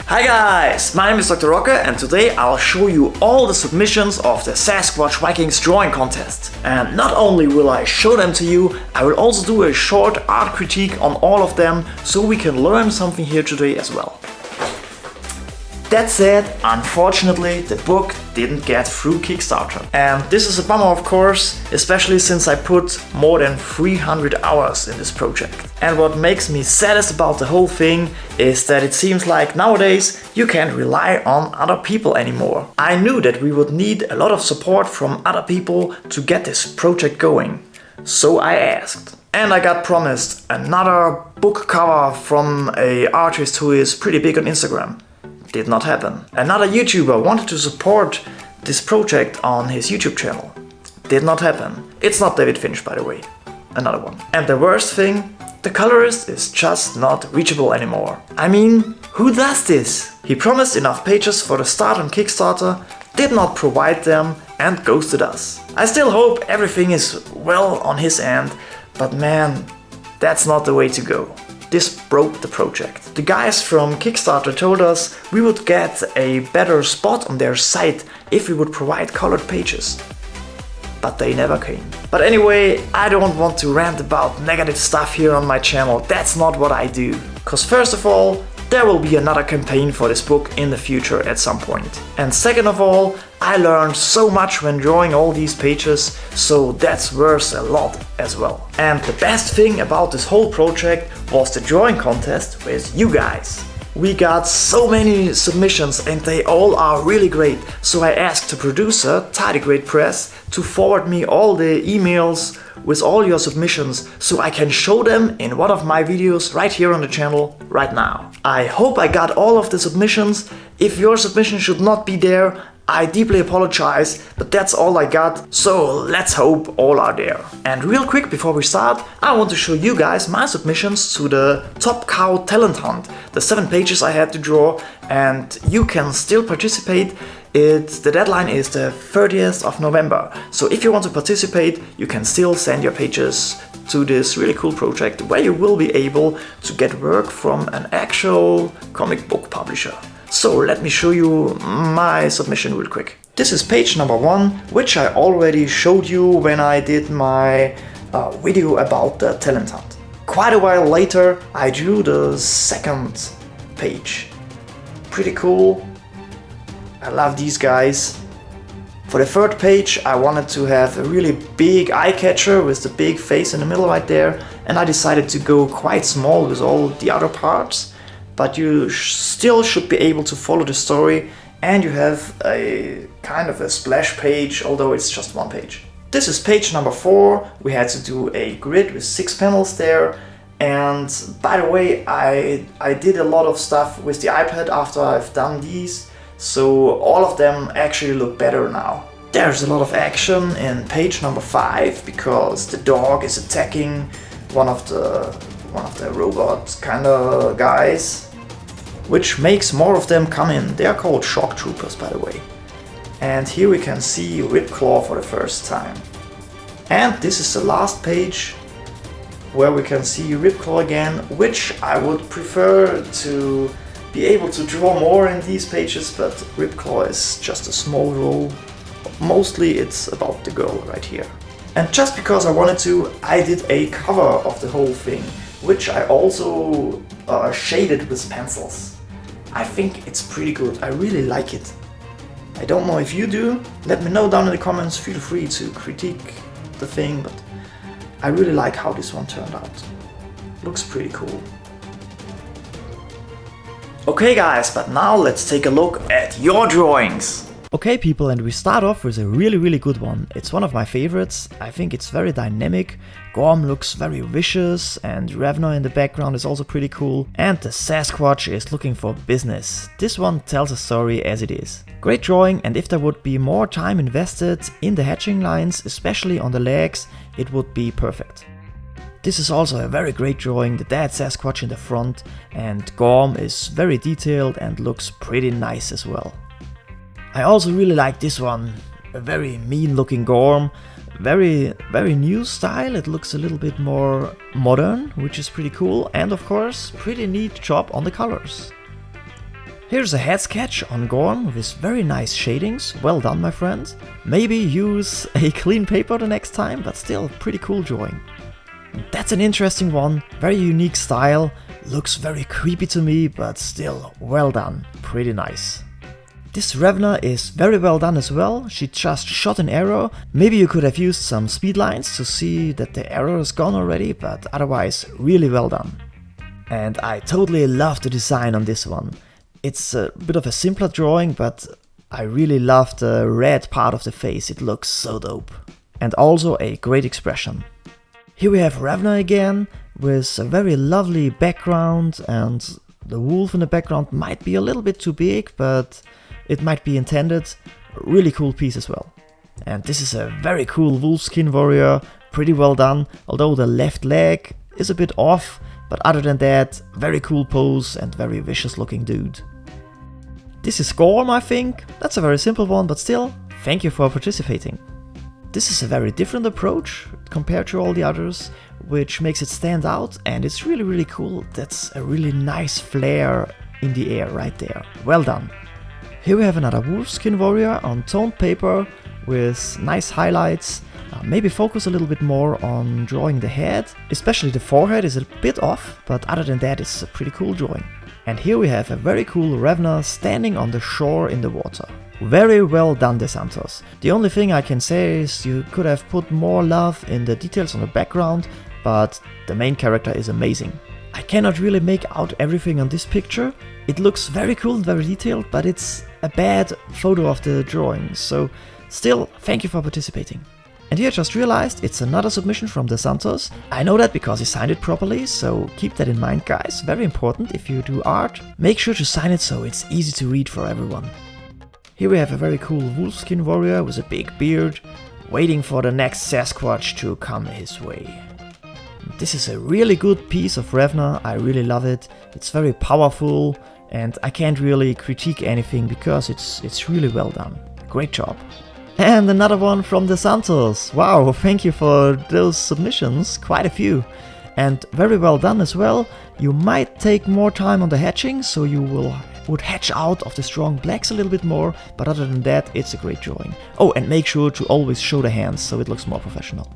Hi guys, my name is Dr. Rocker and today I'll show you all the submissions of the Sasquatch Vikings drawing contest. And not only will I show them to you, I will also do a short art critique on all of them so we can learn something here today as well. That said, unfortunately the book didn't get through Kickstarter. And this is a bummer of course, especially since I put more than 300 hours in this project. And what makes me saddest about the whole thing is that it seems like nowadays you can't rely on other people anymore. I knew that we would need a lot of support from other people to get this project going. So I asked. And I got promised another book cover from an artist who is pretty big on Instagram. Did not happen. Another YouTuber wanted to support this project on his YouTube channel. Did not happen. It's not David Finch, by the way. Another one. And the worst thing, the colorist is just not reachable anymore. I mean, who does this? He promised enough pages for the start on Kickstarter, did not provide them and ghosted us. I still hope everything is well on his end, but man, that's not the way to go. This broke the project. The guys from Kickstarter told us we would get a better spot on their site if we would provide colored pages. But they never came. But anyway, I don't want to rant about negative stuff here on my channel. That's not what I do. Cause first of all, there will be another campaign for this book in the future at some point. And second of all, I learned so much when drawing all these pages, so that's worth a lot as well. And the best thing about this whole project was the drawing contest with you guys. We got so many submissions and they all are really great, so I asked the producer, Tardigrade Press, to forward me all the emails with all your submissions so I can show them in one of my videos right here on the channel right now. I hope I got all of the submissions. If your submission should not be there, I deeply apologize, but that's all I got, so let's hope all are there. And real quick before we start, I want to show you guys my submissions to the Top Cow Talent Hunt, the 7 pages I had to draw, and you can still participate. The deadline is the 30th of November, so if you want to participate, you can still send your pages to this really cool project where you will be able to get work from an actual comic book publisher. So let me show you my submission real quick. This is page number 1, which I already showed you when I did my video about the talent hunt. Quite a while later I drew the second page. Pretty cool. I love these guys. For the third page I wanted to have a really big eye catcher with the big face in the middle right there, and I decided to go quite small with all the other parts. But you still should be able to follow the story, and you have a kind of a splash page, although it's just 1 page. This is page number 4. We had to do a grid with 6 panels there, and by the way, I did a lot of stuff with the iPad after I've done these, so all of them actually look better now. There's a lot of action in page number 5 because the dog is attacking one of the robot kind of guys, which makes more of them come in. They are called shock troopers, by the way. And here we can see Ripclaw for the first time. And this is the last page where we can see Ripclaw again, which I would prefer to be able to draw more in these pages, but Ripclaw is just a small role. Mostly it's about the girl right here. And just because I wanted to, I did a cover of the whole thing, which I also shaded with pencils. I think it's pretty good. I really like it. I don't know if you do. Let me know down in the comments. Feel free to critique the thing, but I really like how this one turned out. Looks pretty cool. Okay guys, but now let's take a look at your drawings. Okay people, and we start off with a really good one. It's one of my favorites. I think it's very dynamic. Gorm looks very vicious and Ravner in the background is also pretty cool. And the Sasquatch is looking for business. This one tells a story as it is. Great drawing, and if there would be more time invested in the hatching lines, especially on the legs, it would be perfect. This is also a very great drawing, the dead Sasquatch in the front, and Gorm is very detailed and looks pretty nice as well. I also really like this one, a very mean looking Gorm, very new style. It looks a little bit more modern, which is pretty cool, and of course pretty neat job on the colors. Here's a head sketch on Gorm with his very nice shadings. Well done, my friend. Maybe use a clean paper the next time, but still pretty cool drawing. That's an interesting one, very unique style, looks very creepy to me, but still well done, pretty nice. This Ravna is very well done as well. She just shot an arrow. Maybe you could have used some speed lines to see that the arrow is gone already, but otherwise really well done. And I totally love the design on this one. It's a bit of a simpler drawing, but I really love the red part of the face. It looks so dope. And also a great expression. Here we have Ravna again, with a very lovely background, and the wolf in the background might be a little bit too big, but it might be intended. Really cool piece as well. And this is a very cool wolfskin warrior, pretty well done, although the left leg is a bit off, but other than that, very cool pose and very vicious looking dude. This is Gorm, I think. That's a very simple one, but still, thank you for participating. This is a very different approach compared to all the others, which makes it stand out, and it's really cool. That's a really nice flare in the air right there. Well done. Here we have another wolfskin warrior on toned paper with nice highlights. Maybe focus a little bit more on drawing the head, especially the forehead is a bit off, but other than that it's a pretty cool drawing. And here we have a very cool Ravna standing on the shore in the water. Very well done, De Santos. The only thing I can say is you could have put more love in the details on the background, but the main character is amazing. I cannot really make out everything on this picture. It looks very cool and very detailed, but it's a bad photo of the drawing, so still, thank you for participating. And here I just realized it's another submission from De Santos. I know that because he signed it properly, so keep that in mind, guys. Very important, if you do art, make sure to sign it so it's easy to read for everyone. Here we have a very cool wolfskin warrior with a big beard, waiting for the next Sasquatch to come his way. This is a really good piece of Ravna, I really love it. It's very powerful, and I can't really critique anything because it's really well done. Great job. And another one from De Santos. Wow, thank you for those submissions, quite a few. And very well done as well. You might take more time on the hatching, so you would hatch out of the strong blacks a little bit more, but other than that, it's a great drawing. Oh, and make sure to always show the hands so it looks more professional.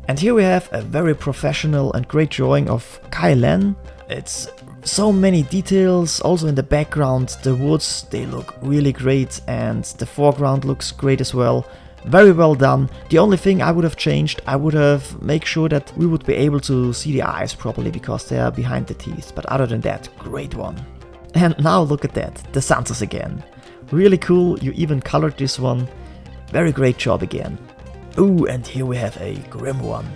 And here we have a very professional and great drawing of Kai Len. It's so many details, also in the background, the woods, they look really great, and the foreground looks great as well. Very well done. The only thing I would have changed, I would have made sure that we would be able to see the eyes properly because they are behind the teeth, but other than that, great one. And now look at that, De Santos again. Really cool, you even colored this one. Very great job again. Ooh, and here we have a grim one.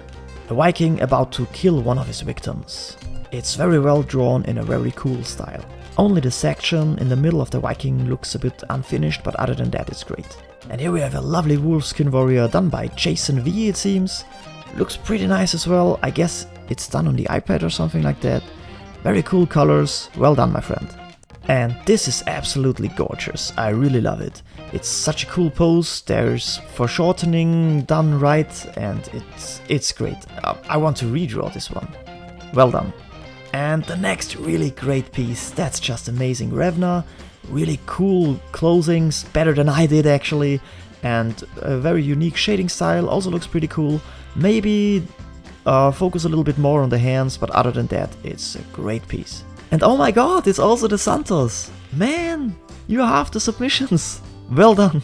A Viking about to kill one of his victims. It's very well drawn in a very cool style. Only the section in the middle of the Viking looks a bit unfinished, but other than that it's great. And here we have a lovely wolfskin warrior done by Jason V, it seems. Looks pretty nice as well. I guess it's done on the iPad or something like that. Very cool colors. Well done, my friend. And this is absolutely gorgeous. I really love it. It's such a cool pose. There's foreshortening done right, and it's great. I want to redraw this one. Well done. And the next really great piece, that's just amazing. Ravna, really cool closings, better than I did actually, and a very unique shading style, also looks pretty cool. Maybe focus a little bit more on the hands, but other than that, it's a great piece. And oh my god, it's also De Santos! Man, you have the submissions! Well done!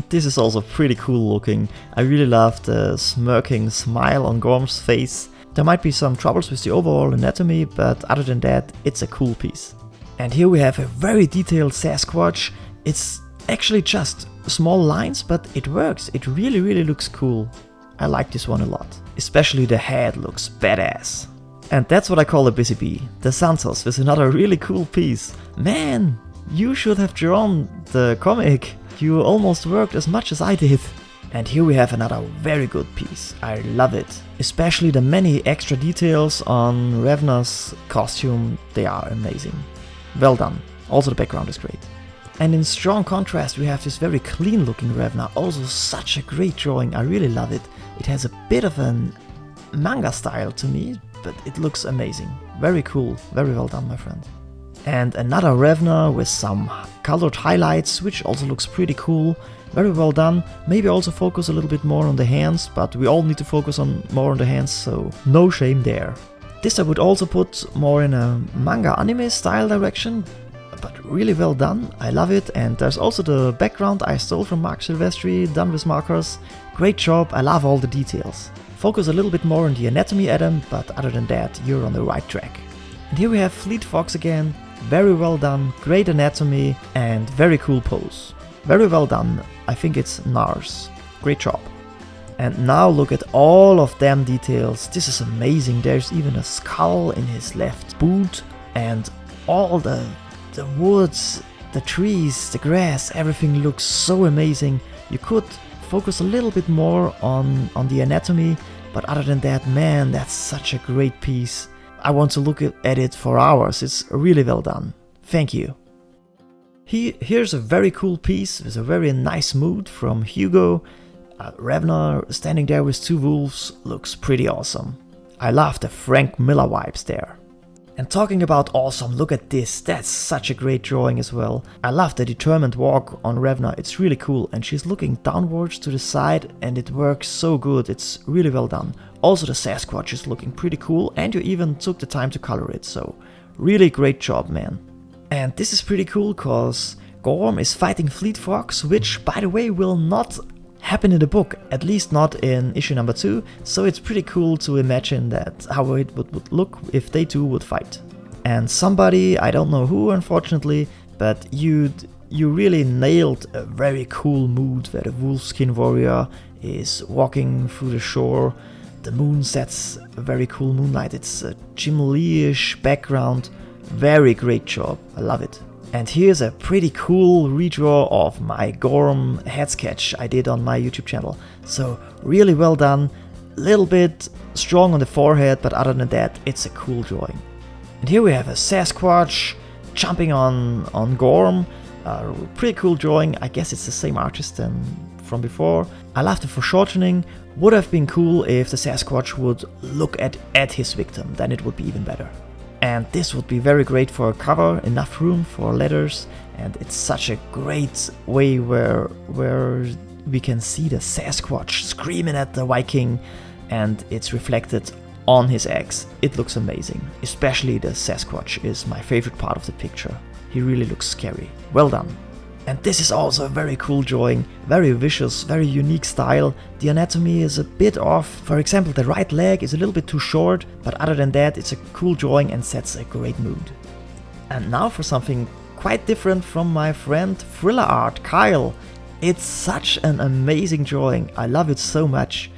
This is also pretty cool looking. I really love the smirking smile on Gorm's face. There might be some troubles with the overall anatomy, but other than that, it's a cool piece. And here we have a very detailed Sasquatch. It's actually just small lines, but it works. It really looks cool. I like this one a lot. Especially the head looks badass. And that's what I call a busy bee. De Santos with another really cool piece. Man, you should have drawn the comic. You almost worked as much as I did. And here we have another very good piece. I love it. Especially the many extra details on Ravna's costume. They are amazing. Well done. Also the background is great. And in strong contrast we have this very clean looking Ravna. Also such a great drawing. I really love it. It has a bit of an manga style to me, but it looks amazing. Very cool. Very well done, my friend. And another Revner with some colored highlights, which also looks pretty cool. Very well done. Maybe also focus a little bit more on the hands, but we all need to focus on more on the hands, so no shame there. This I would also put more in a manga anime style direction, but really well done. I love it. And there's also the background I stole from Mark Silvestri, done with markers. Great job, I love all the details. Focus a little bit more on the anatomy, Adam, but other than that, you're on the right track. And here we have Fleet Fox again. Very well done, great anatomy, and very cool pose. Very well done, I think it's Nars. Great job. And now look at all of them details. This is amazing. There's even a skull in his left boot, and all the woods, the trees, the grass, everything looks so amazing. You could focus a little bit more on the anatomy, but other than that, man, that's such a great piece. I want to look at it for hours. It's really well done. Thank you. Here's a very cool piece with a very nice mood from Hugo. Revner standing there with two wolves looks pretty awesome. I love the Frank Miller vibes there. And talking about awesome, look at this. That's such a great drawing as well. I love the determined walk on Revner. It's really cool, and she's looking downwards to the side and it works so good. It's really well done. Also the Sasquatch is looking pretty cool, and you even took the time to color it, so really great job, man. And this is pretty cool cause Gorm is fighting Fleet Fox, which by the way will not happen in the book, at least not in issue number 2, so it's pretty cool to imagine that how it would look if they two would fight. And somebody, I don't know who unfortunately, but you really nailed a very cool mood where the Wolfskin Warrior is walking through the shore. The moon sets a very cool moonlight, it's a Jim Lee-ish background. Very great job, I love it. And here's a pretty cool redraw of my Gorm head sketch I did on my YouTube channel. So really well done, little bit strong on the forehead, but other than that, it's a cool drawing. And here we have a Sasquatch jumping on Gorm. Pretty cool drawing, I guess it's the same artist than from before. I love the foreshortening. Would have been cool if the Sasquatch would look at his victim, then it would be even better. And this would be very great for a cover, enough room for letters, and it's such a great way where we can see the Sasquatch screaming at the Viking, and it's reflected on his eggs. It looks amazing, especially the Sasquatch is my favorite part of the picture. He really looks scary. Well done. And this is also a very cool drawing, very vicious, very unique style. The anatomy is a bit off. For example, the right leg is a little bit too short, but other than that, it's a cool drawing and sets a great mood. And now for something quite different from my friend Thriller Art, Kyle. It's such an amazing drawing. I love it so much.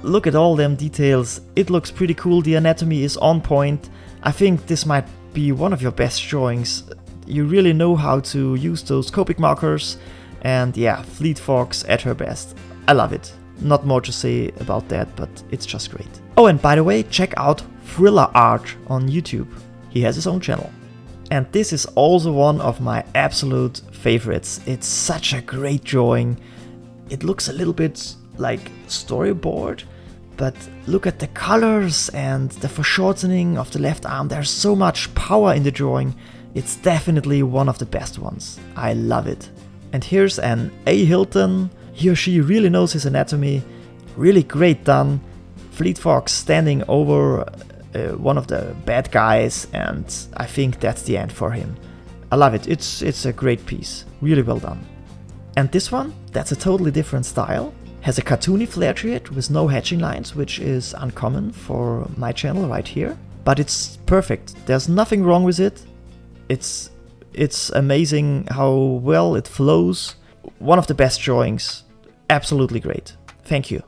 Look at all them details. It looks pretty cool. The anatomy is on point. I think this might be one of your best drawings. You really know how to use those Copic markers, and yeah, Fleet Fox at her best. I love it. Not more to say about that, but it's just great. Oh, and by the way, check out Thriller Art on YouTube. He has his own channel. And this is also one of my absolute favorites. It's such a great drawing. It looks a little bit like storyboard, but look at the colors and the foreshortening of the left arm. There's so much power in the drawing. It's definitely one of the best ones. I love it. And here's an A. Hilton. He or she really knows his anatomy. Really great done. Fleet Fox standing over one of the bad guys, and I think that's the end for him. I love it. It's a great piece. Really well done. And this one, that's a totally different style. Has a cartoony flare to it with no hatching lines, which is uncommon for my channel right here. But it's perfect. There's nothing wrong with it. It's amazing how well it flows. One of the best drawings. Absolutely great. Thank you.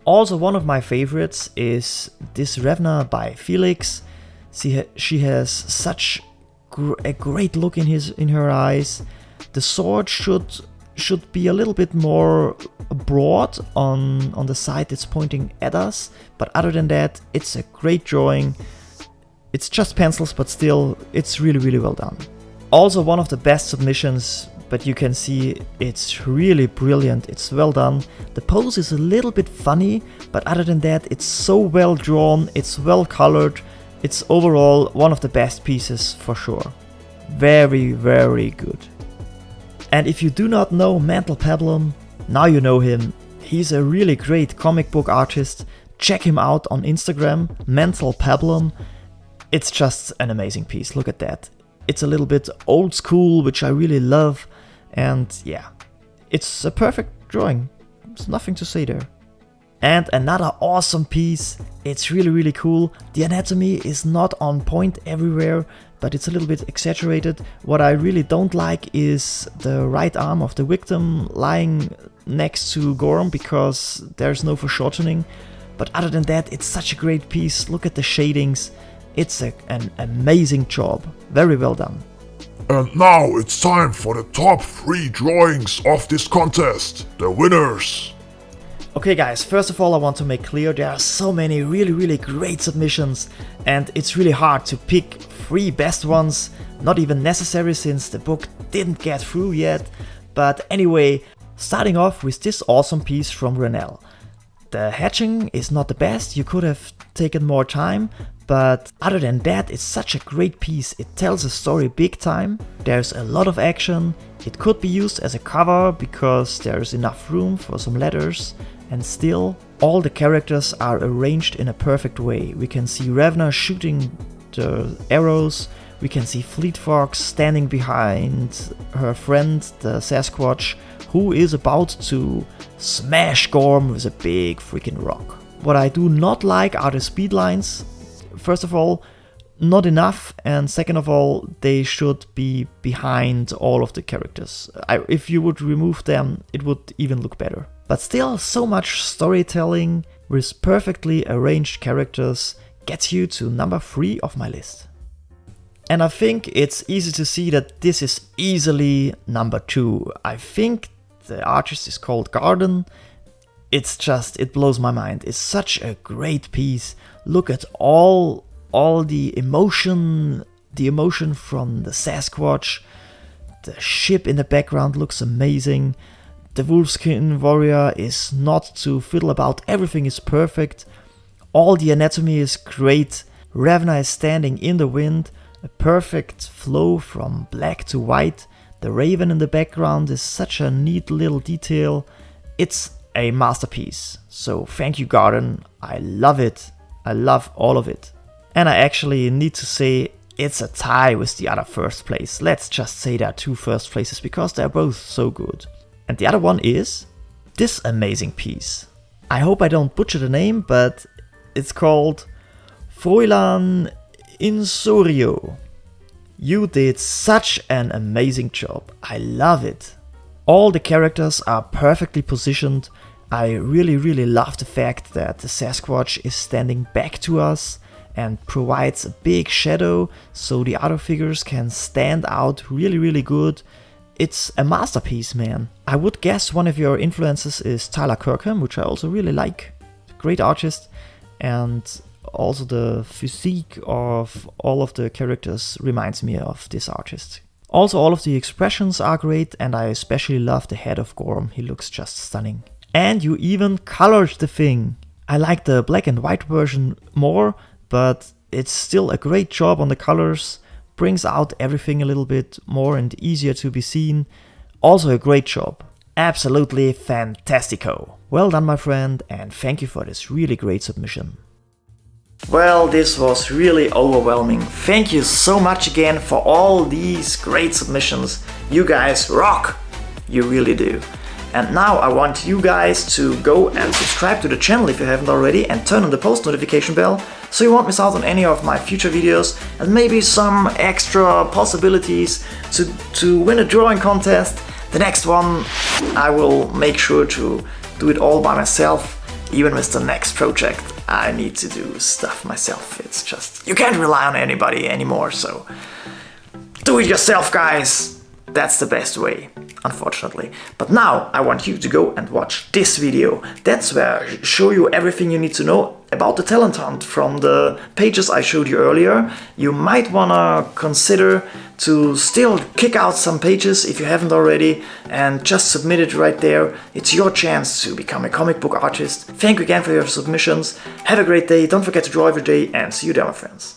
Also, one of my favorites is this Revner by Felix. She has such a great look in her eyes. The sword should be a little bit more broad on the side that's pointing at us, but other than that, it's a great drawing. It's just pencils, but still, it's really, really well done. Also one of the best submissions, but you can see it's really brilliant. It's well done. The pose is a little bit funny, but other than that, it's so well drawn, it's well colored. It's overall one of the best pieces for sure. Very, very good. And if you do not know Mental Peplum, now you know him. He's a really great comic book artist. Check him out on Instagram, Mental Peplum. It's just an amazing piece, look at that. It's a little bit old school, which I really love. And yeah, it's a perfect drawing. There's nothing to say there. And another awesome piece. It's really, really cool. The anatomy is not on point everywhere, but it's a little bit exaggerated. What I really don't like is the right arm of the victim lying next to Gorm, because there's no foreshortening. But other than that, it's such a great piece. Look at the shadings. It's an amazing job. Very well done. And now it's time for the top 3 drawings of this contest. The winners. Okay guys, first of all I want to make clear there are so many really great submissions, and it's really hard to pick 3 best ones. Not even necessary since the book didn't get through yet. But anyway, starting off with this awesome piece from Renell. The hatching is not the best, you could have taken more time, but other than that it's such a great piece. It tells a story big time, there's a lot of action, it could be used as a cover because there's enough room for some letters, and still all the characters are arranged in a perfect way. We can see Ravna shooting the arrows, we can see Fleet Fox standing behind her friend the Sasquatch, who is about to smash Gorm with a big freaking rock. What I do not like are the speed lines. First of all, not enough, and second of all, they should be behind all of the characters. If you would remove them, it would even look better. But still, so much storytelling with perfectly arranged characters gets you to number 3 of my list. And I think it's easy to see that this is easily number 2. I think the artist is called Garden. It blows my mind. It's such a great piece. Look at all the emotion from the Sasquatch. The ship in the background looks amazing. The Wolfskin Warrior is not to fiddle about, everything is perfect. All the anatomy is great. Ravna is standing in the wind. A perfect flow from black to white. The raven in the background is such a neat little detail. It's a masterpiece. So thank you Garden, I love it. I love all of it. And I actually need to say it's a tie with the other first place. Let's just say there are 2 first places because they're both so good. And the other one is this amazing piece. I hope I don't butcher the name, but it's called Froilan Insorio. You did such an amazing job. I love it. All the characters are perfectly positioned. I really love the fact that the Sasquatch is standing back to us and provides a big shadow so the other figures can stand out really good. It's a masterpiece, man. I would guess one of your influences is Tyler Kirkham, which I also really like. Great artist. And also the physique of all of the characters reminds me of this artist. Also all of the expressions are great, and I especially love the head of Gorm. He looks just stunning. And you even colored the thing. I like the black and white version more, but it's still a great job on the colors. Brings out everything a little bit more and easier to be seen. Also a great job. Absolutely fantastico. Well done my friend, and thank you for this really great submission. Well, this was really overwhelming. Thank you so much again for all these great submissions. You guys rock! You really do. And now I want you guys to go and subscribe to the channel if you haven't already, and turn on the post notification bell so you won't miss out on any of my future videos, and maybe some extra possibilities to win a drawing contest. The next one I will make sure to do it all by myself. Even with the next project I need to do stuff myself. It's just, you can't rely on anybody anymore, so do it yourself guys. That's the best way, unfortunately. But now I want you to go and watch this video. That's where I show you everything you need to know about the talent hunt from the pages I showed you earlier. You might wanna consider to still kick out some pages if you haven't already, and just submit it right there. It's your chance to become a comic book artist. Thank you again for your submissions. Have a great day, don't forget to draw every day, and see you there my friends.